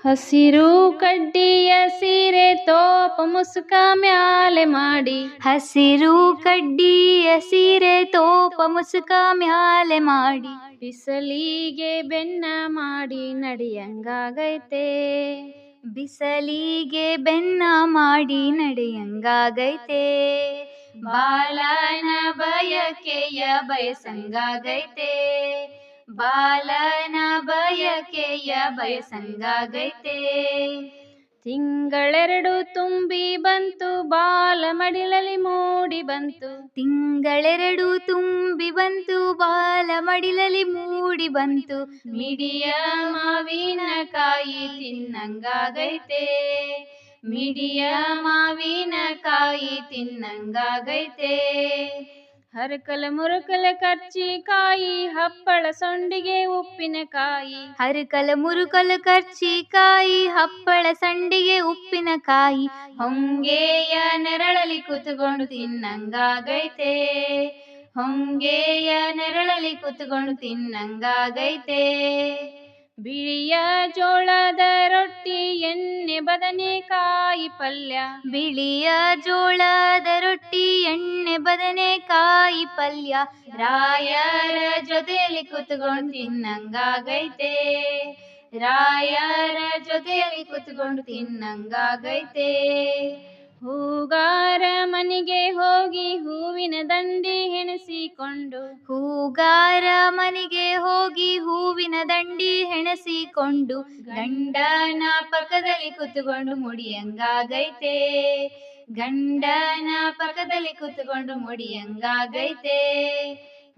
ಹಸಿರು ಕಡ್ಡಿಯ ಸೀರೆ ತೋಪ ಮುಸುಕ ಮ್ಯಾಲೆ ಮಾಡಿ, ಹಸಿರು ಕಡ್ಡಿಯ ಸೀರೆ ತೋಪ ಮುಸುಕ ಮ್ಯಾಲೆ ಮಾಡಿ, ಬಿಸಲಿಗೆ ಬೆನ್ನ ಮಾಡಿ ನಡಿಯಂಗಾಗೈತೆ, ಬಿಸಲಿಗೆ ಬೆನ್ನ ಮಾಡಿ ನಡೆಯಂಗಾಗೈತೆ, ಬಾಲನ ಬಯಕೆಯ ಬಯಸಂಗಾಗೈತೆ, ಬಾಲನ ಬಯಕೆಯ ಬಯಸಂಗಾಗೈತೆ. ತಿಂಗಳೆರಡು ತುಂಬಿ ಬಂತು ಬಾಲ ಮಡಿಲಲ್ಲಿ ಮೂಡಿ ಬಂತು, ತಿಂಗಳೆರಡು ತುಂಬಿ ಬಂತು ಬಾಲ ಮಡಿಲಲ್ಲಿ ಮೂಡಿ ಬಂತು, ಮಿಡಿಯ ಮಾವಿನಕಾಯಿ ತಿನ್ನಂಗಾಗೈತೆ, ಮಿಡಿಯ ಮಾವಿನಕಾಯಿ ತಿನ್ನಂಗಾಗೈತೆ. ಹರಕಲ ಮುರಕಲ ಕರ್ಚಿಕಾಯಿ ಹಪ್ಪಳ ಸೊಂಡಿಗೆ ಉಪ್ಪಿನಕಾಯಿ, ಹರಕಲ ಮುರುಕಲ ಕರ್ಚಿಕಾಯಿ ಹಪ್ಪಳ ಸಂಡಿಗೆ ಉಪ್ಪಿನಕಾಯಿ, ಹೊಂಗೆಯ ನೆರಳಲಿ ಕೂತುಕೊಂಡು ತಿನ್ನಂಗಾಗೈತೆ, ಹೊಂಗೆಯ ನೆರಳಲಿ ಕೂತುಕೊಂಡು ತಿನ್ನಂಗಾಗೈತೆ. ಬಿಳಿಯ ಜೋಳದ ರೊಟ್ಟಿ ಎಣ್ಣೆ ಬದನೆಕಾಯಿ ಪಲ್ಯ, ಬಿಳಿಯ ಜೋಳದ ರೊಟ್ಟಿ ಎಣ್ಣೆ ಬದನೆಕಾಯಿ ಪಲ್ಯ, ರಾಯರ ಜೊತೆಯಲ್ಲಿ ಕೂತುಕೊಂಡು ತಿನ್ನಂಗಾಗೈತೆ, ರಾಯರ ಜೊತೆಯಲ್ಲಿ ಕೂತುಕೊಂಡು ತಿನ್ನಂಗಾಗೈತೆ. ಹೂಗಾರ ಮನೆಗೆ ಹೋಗಿ ಹೂವಿನ ದಂಡಿ ಹೆಣಸಿಕೊಂಡು, ಹೂಗಾರ ಮನೆಗೆ ಹೋಗಿ ಹೂವಿನ ದಂಡಿ ಹೆಣಸಿಕೊಂಡು, ಗಂಡನ ಪಕ್ಕದಲ್ಲಿ ಕೂತುಕೊಂಡು ಮುಡಿಯಂಗಾಗೈತೆ, ಗಂಡನ ಪಕ್ಕದಲ್ಲಿ ಕೂತುಕೊಂಡು ಮುಡಿಯಂಗಾಗೈತೆ.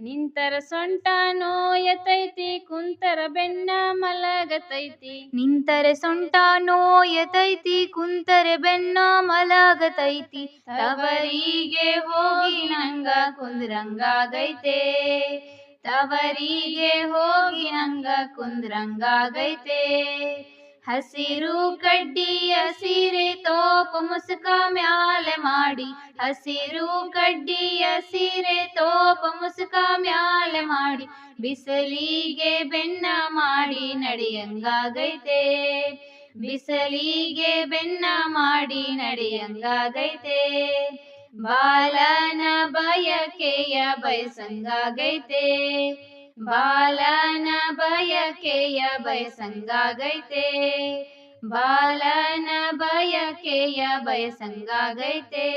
ನಿಂತರ ಸೊಂಟ ನೋಯತೈತಿ ಕುಂತರ ಬೆನ್ನ ಮಲಗತೈತಿ, ನಿಂತರೆ ಸೊಂಟ ನೋಯತೈತಿ ಕುಂತರೆ ಬೆನ್ನ ಮಲಗತೈತಿ, ತವರಿಗೆ ಹೋಗಿ ನಂಗ ಕುಂದ್ರಂಗಾಗೈತೆ, ತವರಿಗೆ ಹೋಗಿ ನಂಗ ಕುಂದ್ರಂಗಾಗೈತೆ. ಹಸಿರು ಕಡ್ಡಿಯ ಸೀರೆ ತೋಪ ಮುಸುಕ ಮ್ಯಾಲೆ ಮಾಡಿ, ಹಸಿರು ಕಡ್ಡಿಯ ಸೀರೆ ತೋಪ ಮುಸುಕ ಮ್ಯಾಲೆ ಮಾಡಿ, ಬಿಸಲಿಗೆ ಬೆನ್ನ ಮಾಡಿ ನಡೆಯಂಗಾಗೈತೆ, ಬಿಸಲಿಗೆ ಬೆನ್ನ ಮಾಡಿ ನಡೆಯಂಗಾಗೈತೆ. ಬಾಲನ ಬಯಕೆಯ ಬಯಸಂಗಾಗೈತೆ, ಬಾಲನ ಬಯಕೆಯ ಬಯಸಂಗಾಗೈತೆ, ಬಾಲನ ಬಯಕೆಯ ಬಯಸಂಗಾಗೈತೆ.